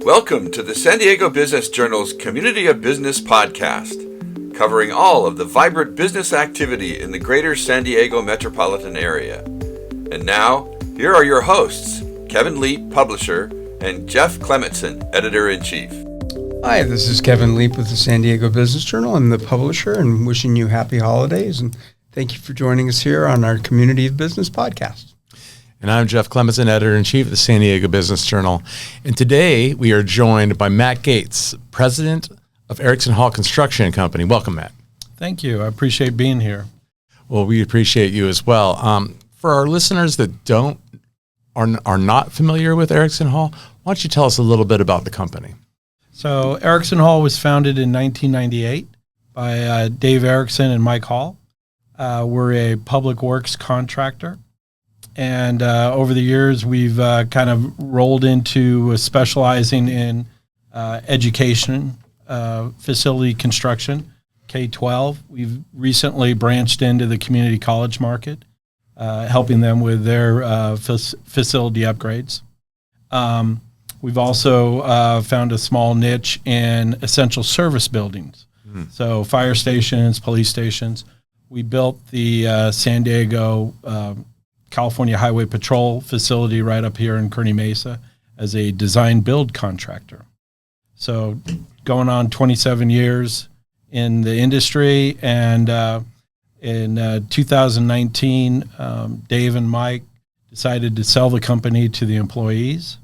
Welcome to the San Diego Business Journal's Community of Business podcast, covering all of the vibrant business activity in the greater San Diego metropolitan area. And now, here are your hosts, Kevin Leap, publisher, and Jeff Clementson, editor-in-chief. Hi, this is Kevin Leap with the San Diego Business Journal. I'm the publisher and wishing you happy holidays. And thank you for joining us here on our Community of Business podcast. And I'm Jeff Clementson, editor-in-chief of the San Diego Business Journal. And today we are joined by Matt Gates, president of Erickson-Hall Construction Company. Welcome, Matt. Thank you. I appreciate being here. Well, we appreciate you as well. For our listeners that are not familiar with Erickson-Hall, why don't you tell us a little bit about the company? So Erickson-Hall was founded in 1998 by Dave Erickson and Mike Hall. We're a public works contractor. And over the years, we've kind of rolled into specializing in education, facility construction, K-12. We've recently branched into the community college market, helping them with their facility upgrades. We've also found a small niche in essential service buildings. So fire stations, police stations. We built the San Diego California Highway Patrol facility right up here in Kearny Mesa as a design build contractor. So going on 27 years in the industry, and in 2019, Dave and Mike decided to sell the company to the employees,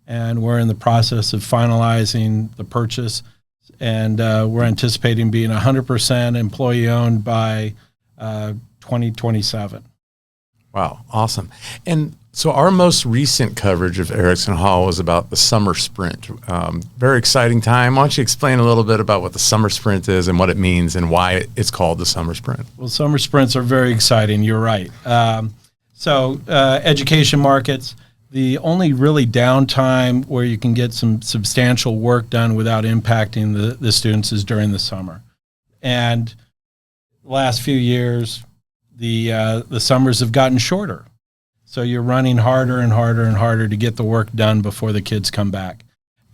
and we're in the process of finalizing the purchase, and we're anticipating being 100% employee owned by 2027. Wow, awesome. And so our most recent coverage of Erickson-Hall was about the summer sprint. Very exciting time. Why don't you explain a little bit about what the summer sprint is and what it means and why it's called the summer sprint? Well, summer sprints are very exciting. You're right. So education markets, the only really downtime where you can get some substantial work done without impacting the students is during the summer. And the last few years, the summers have gotten shorter. So you're running harder and harder and harder to get the work done before the kids come back.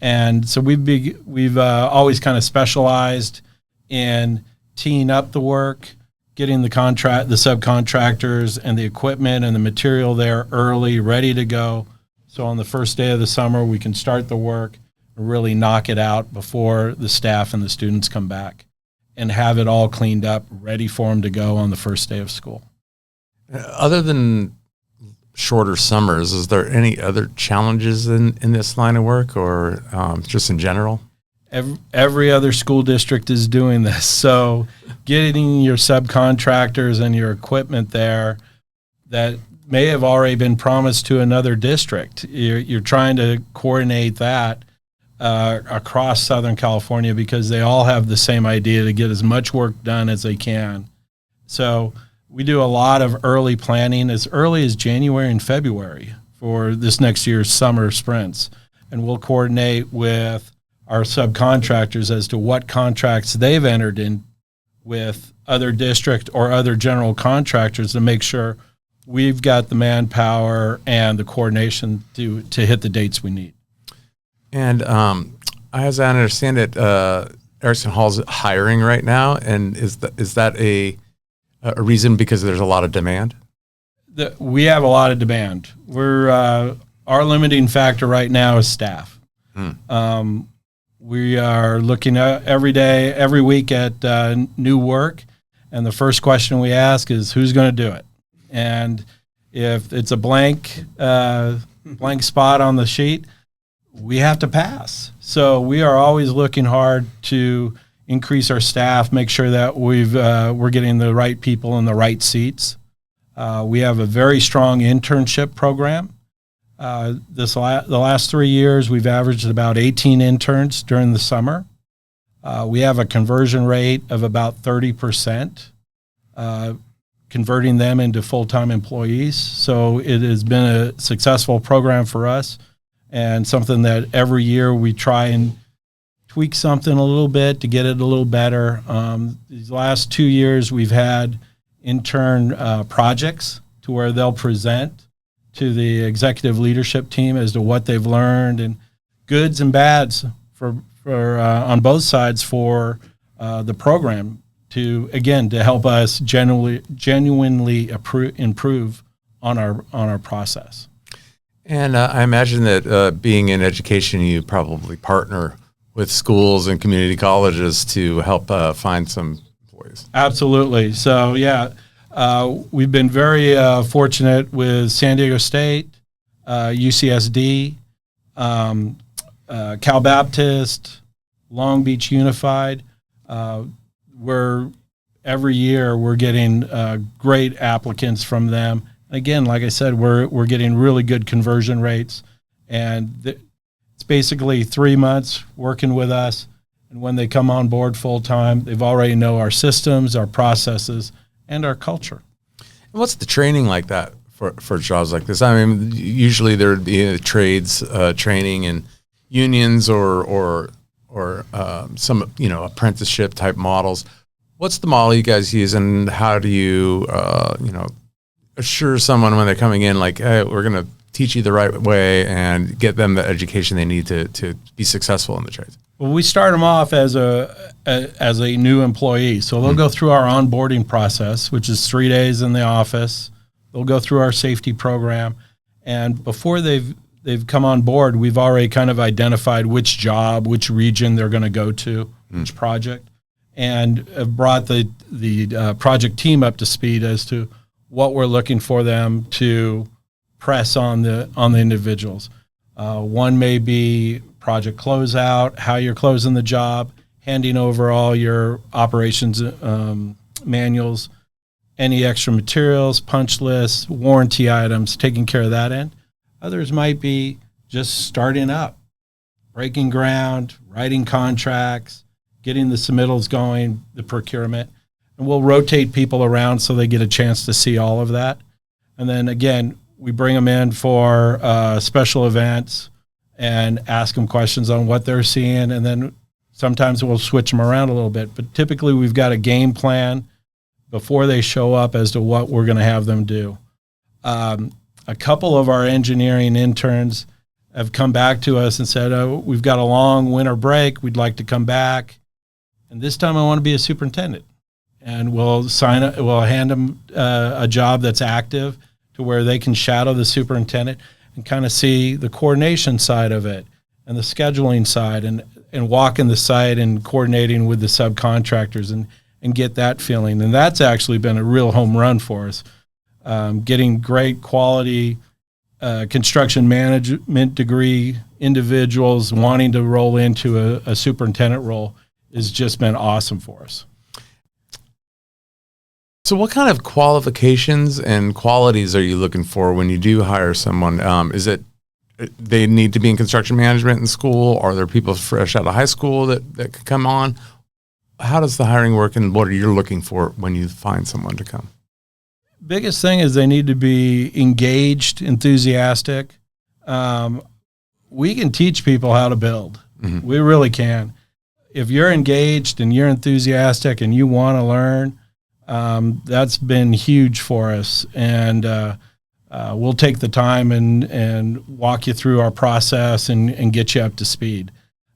And so we've always kind of specialized in teeing up the work, getting the subcontractors and the equipment and the material there early, ready to go. So on the first day of the summer, we can start the work and really knock it out before the staff and the students come back, and have it all cleaned up, ready for them to go on the first day of school. Other than shorter summers, is there any other challenges in this line of work, or just in general? Every other school district is doing this. So getting your subcontractors and your equipment there that may have already been promised to another district, you're trying to coordinate that across Southern California, because they all have the same idea to get as much work done as they can. So we do a lot of early planning as early as January and February for this next year's summer sprints. And we'll coordinate with our subcontractors as to what contracts they've entered in with other district or other general contractors to make sure we've got the manpower and the coordination to hit the dates we need. And as I understand it, Erickson-Hall's hiring right now, and is that a reason because there's a lot of demand? We have a lot of demand. Our limiting factor right now is staff. We are looking at every week at new work, and the first question we ask is, who's going to do it? And if it's a blank spot on the sheet, we have to pass. So we are always looking hard to increase our staff, make sure that we're getting the right people in the right seats. We have a very strong internship program. The last 3 years, we've averaged about 18 interns during the summer. We have a conversion rate of about 30%, converting them into full-time employees. So it has been a successful program for us, and something that every year we try and tweak something a little bit to get it a little better. These last 2 years, we've had intern projects to where they'll present to the executive leadership team as to what they've learned and goods and bads for on both sides for the program to help us genuinely improve on our process. And I imagine that being in education, you probably partner with schools and community colleges to help find some employees. Absolutely. So, we've been very fortunate with San Diego State, UCSD, Cal Baptist, Long Beach Unified. Every year we're getting great applicants from them. Again, like I said, we're getting really good conversion rates, and it's basically 3 months working with us. And when they come on board full time, they've already know our systems, our processes, and our culture. And what's the training like that for jobs like this? I mean, usually there would be trades training and unions or some apprenticeship type models. What's the model you guys use, and how do you assure someone when they're coming in, like, hey, we're going to teach you the right way and get them the education they need to be successful in the trades? Well, we start them off as a new employee. So they'll go through our onboarding process, which is 3 days in the office. They'll go through our safety program. And before they've come on board, we've already kind of identified which job, which region they're going to go to, which project, and have brought the project team up to speed as to what we're looking for them to press on the individuals. One may be project closeout, how you're closing the job, handing over all your operations manuals, any extra materials, punch lists, warranty items, taking care of that end. Others might be just starting up, breaking ground, writing contracts, getting the submittals going, the procurement. And we'll rotate people around so they get a chance to see all of that. And then again, we bring them in for special events and ask them questions on what they're seeing. And then sometimes we'll switch them around a little bit. But typically we've got a game plan before they show up as to what we're going to have them do. A couple of our engineering interns have come back to us and said, oh, we've got a long winter break. We'd like to come back. And this time I want to be a superintendent. And we'll hand them a job that's active to where they can shadow the superintendent and kind of see the coordination side of it and the scheduling side and walking the site and coordinating with the subcontractors and get that feeling. And that's actually been a real home run for us. Getting great quality construction management degree individuals wanting to roll into a superintendent role has just been awesome for us. So what kind of qualifications and qualities are you looking for when you do hire someone? Is it they need to be in construction management in school? Are there people fresh out of high school that could come on? How does the hiring work, and what are you looking for when you find someone to come? Biggest thing is they need to be engaged, enthusiastic. We can teach people how to build. Mm-hmm. We really can. If you're engaged and you're enthusiastic and you want to learn, that's been huge for us. And we'll take the time and walk you through our process and get you up to speed.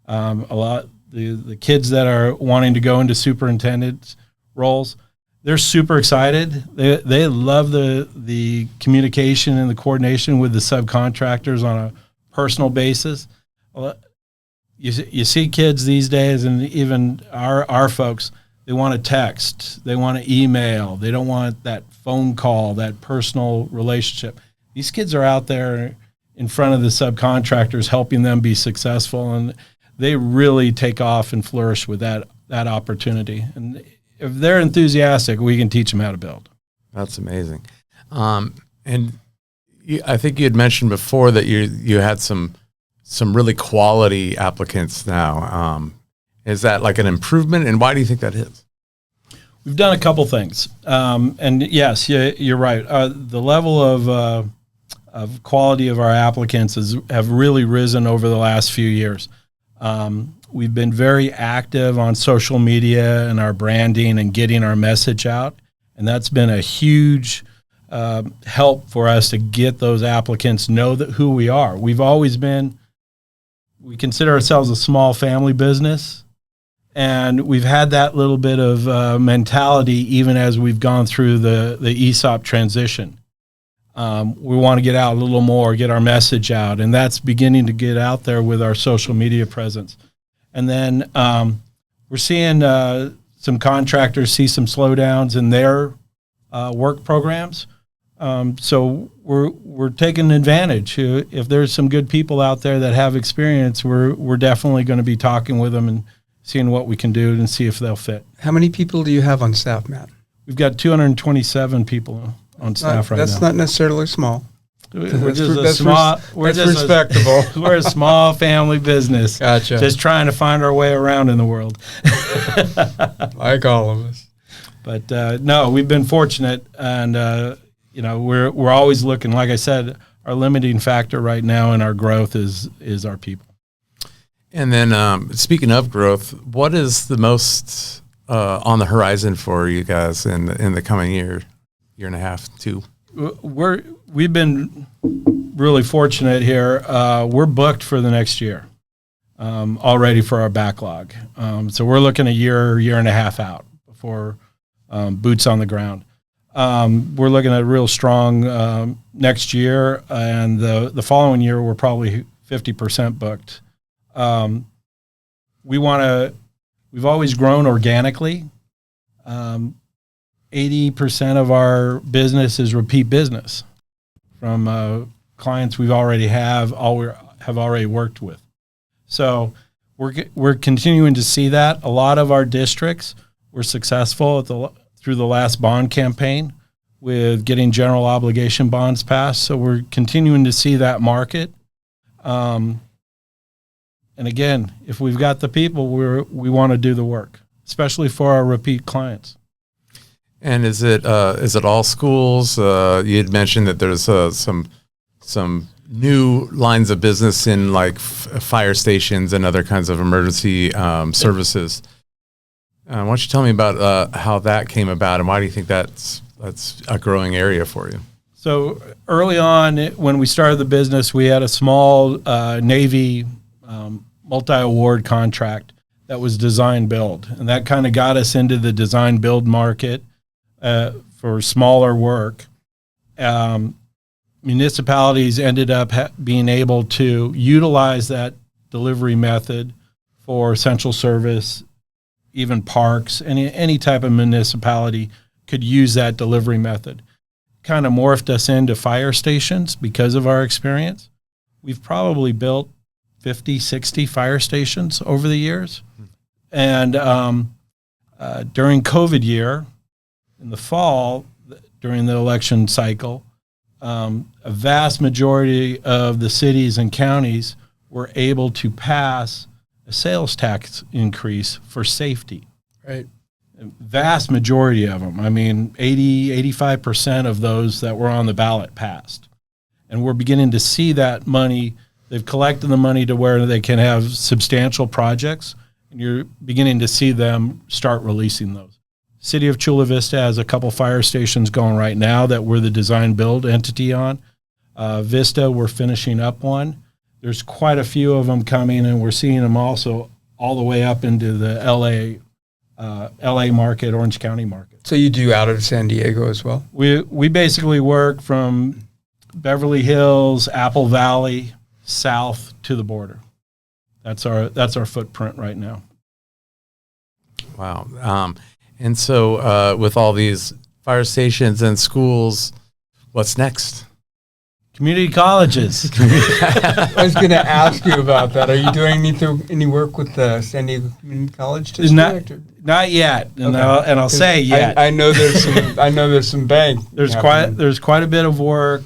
The kids that are wanting to go into superintendent roles, they're super excited. They love the communication and the coordination with the subcontractors on a personal basis. You see kids these days, and even our folks, they want to text, they want to email, they don't want that phone call, that personal relationship. These kids are out there in front of the subcontractors helping them be successful, and they really take off and flourish with that opportunity. And if they're enthusiastic, we can teach them how to build. That's amazing. And I think you had mentioned before that you had some really quality applicants now. Is that like an improvement, and why do you think that is? We've done a couple things. And yes, you're right. The level of quality of our applicants have really risen over the last few years. We've been very active on social media and our branding and getting our message out. And that's been a huge help for us to get those applicants know who we are. We've always been we consider ourselves a small family business, and we've had that little bit of mentality even as we've gone through the ESOP transition. We want to get out a little more, get our message out, and that's beginning to get out there with our social media presence. And then we're seeing some contractors see some slowdowns in their work programs. So we're taking advantage. If there's some good people out there that have experience, we're definitely going to be talking with them and seeing what we can do and see if they'll fit. How many people do you have on staff, Matt? We've got 227 people on staff right now. That's not necessarily small. We're just a small. We're just respectable. We're a small family business. Gotcha. Just trying to find our way around in the world. Like all of us. But no, we've been fortunate, and we're always looking. Like I said, our limiting factor right now in our growth is our people. And then speaking of growth, what is the most on the horizon for you guys in the coming year and a half, 2? We've been really fortunate here. We're booked for the next year already for our backlog. So we're looking a year and a half out before boots on the ground. We're looking at real strong next year, and the following year we're probably 50% booked. We've always grown organically. 80% of our business is repeat business from clients we've already have already worked with. So we're continuing to see that. A lot of our districts were successful through the last bond campaign with getting general obligation bonds passed. So we're continuing to see that market. And again, if we've got the people, we want to do the work, especially for our repeat clients. And is it all schools? You had mentioned that there's some new lines of business in like fire stations and other kinds of emergency services. Why don't you tell me about how that came about, and why do you think that's a growing area for you? So early on, when we started the business, we had a small Navy multi-award contract that was design build, and that kind of got us into the design build market for smaller work. Municipalities ended up being able to utilize that delivery method for essential service. Even parks, any type of municipality could use that delivery method. Kind of morphed us into fire stations because of our experience. We've probably built 50, 60 fire stations over the years. And during COVID year, in the fall, during the election cycle, a vast majority of the cities and counties were able to pass a sales tax increase for safety. Right. Vast majority of them. I mean, 85% of those that were on the ballot passed. And we're beginning to see that money. They've collected the money to where they can have substantial projects, and you're beginning to see them start releasing those. City of Chula Vista has a couple fire stations going right now that we're the design build entity on. Vista, we're finishing up one. There's quite a few of them coming, and we're seeing them also all the way up into the LA market, Orange County market. So you do out of San Diego as well? We basically work from Beverly Hills, Apple Valley, south to the border. That's our footprint right now. Wow. And so with all these fire stations and schools, what's next? Community colleges. I was going to ask you about that. Are you doing any work with the San Diego Community College district? Not yet, and Okay. I'll say yet. I know there's some bank. There's quite a bit of work.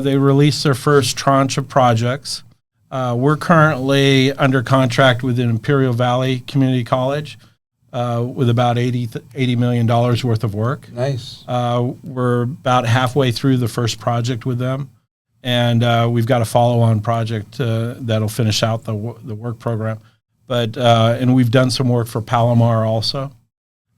They released their first tranche of projects. We're currently under contract with the Imperial Valley Community College with about $80 million worth of work. Nice. We're about halfway through the first project with them. And we've got a follow-on project that'll finish out the work program. But and we've done some work for Palomar also,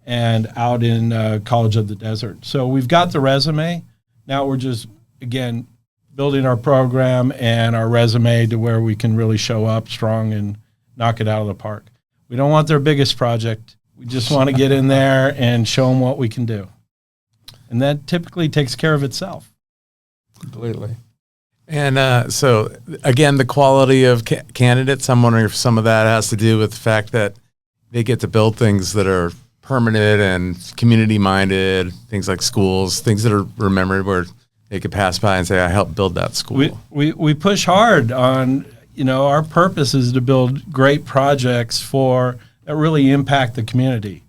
and out in College of the Desert. So we've got the resume. Now we're just, again, building our program and our resume to where we can really show up strong and knock it out of the park. We don't want their biggest project. We just want to get in there and show them what we can do. And that typically takes care of itself. Completely. And so, again, the quality of candidates, I'm wondering if some of that has to do with the fact that they get to build things that are permanent and community-minded, things like schools, things that are remembered where they could pass by and say, I helped build that school. We push hard on, our purpose is to build great projects that really impact the community.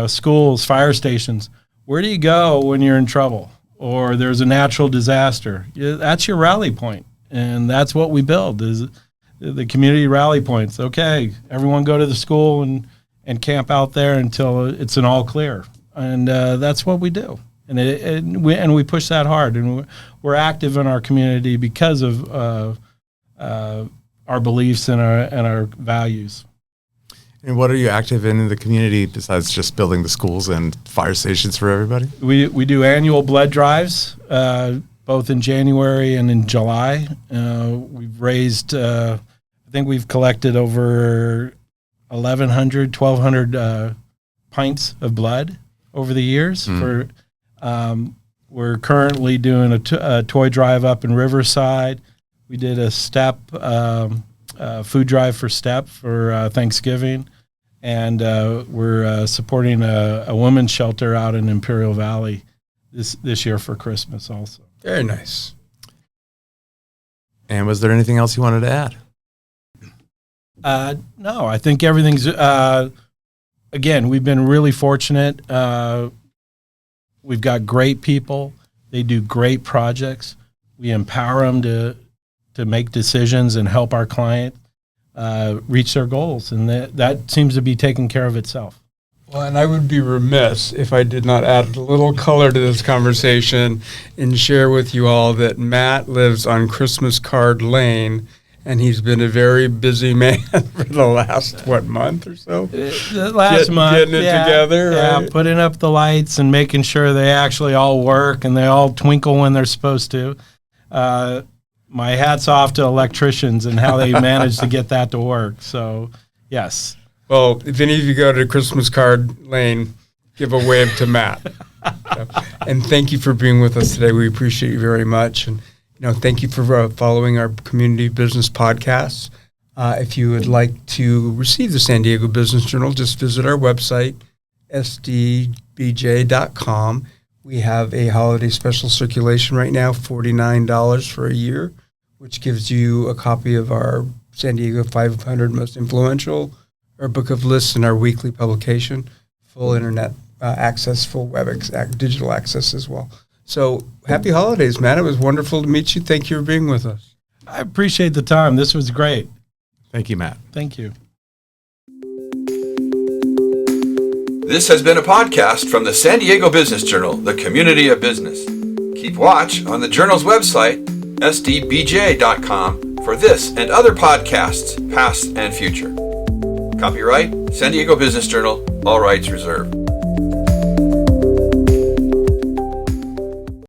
Schools, fire stations. Where do you go when you're in trouble or there's a natural disaster? That's your rally point, and that's what we build is the community rally points. Okay, everyone go to the school and camp out there until it's an all clear, and that's what we do. And we push that hard, and we're active in our community because of our beliefs and our values. And what are you active in the community besides just building the schools and fire stations for everybody? We do annual blood drives, both in January and in July. We've raised, I think we've collected over 1,200 pints of blood over the years. We're currently doing a toy drive up in Riverside. We did a STEP food drive for STEP for Thanksgiving, and we're supporting a women's shelter out in Imperial Valley this year for Christmas also. Very nice. And was there anything else you wanted to add? No, I think everything's, again, we've been really fortunate. We've got great people. They do great projects. We empower them to make decisions and help our client reach their goals. And that seems to be taking care of itself. Well, and I would be remiss if I did not add a little color to this conversation and share with you all that Matt lives on Christmas Card Lane, and he's been a very busy man for the last, month or so? The last month. Getting it together, right? Yeah, putting up the lights and making sure they actually all work and they all twinkle when they're supposed to. My hat's off to electricians and how they manage to get that to work. So, yes. Well, if any of you go to Christmas Card Lane, give a wave to Matt. And thank you for being with us today. We appreciate you very much. And thank you for following our community business podcasts. If you would like to receive the San Diego Business Journal, just visit our website, sdbj.com. We have a holiday special circulation right now, $49 for a year, which gives you a copy of our San Diego 500 Most Influential, our book of lists, and our weekly publication, full internet access, full web digital access as well. So happy holidays, Matt. It was wonderful to meet you. Thank you for being with us. I appreciate the time. This was great. Thank you, Matt. Thank you. This has been a podcast from the San Diego Business Journal, the community of business. Keep watch on the journal's website, sdbj.com, for this and other podcasts, past and future. Copyright San Diego Business Journal, all rights reserved.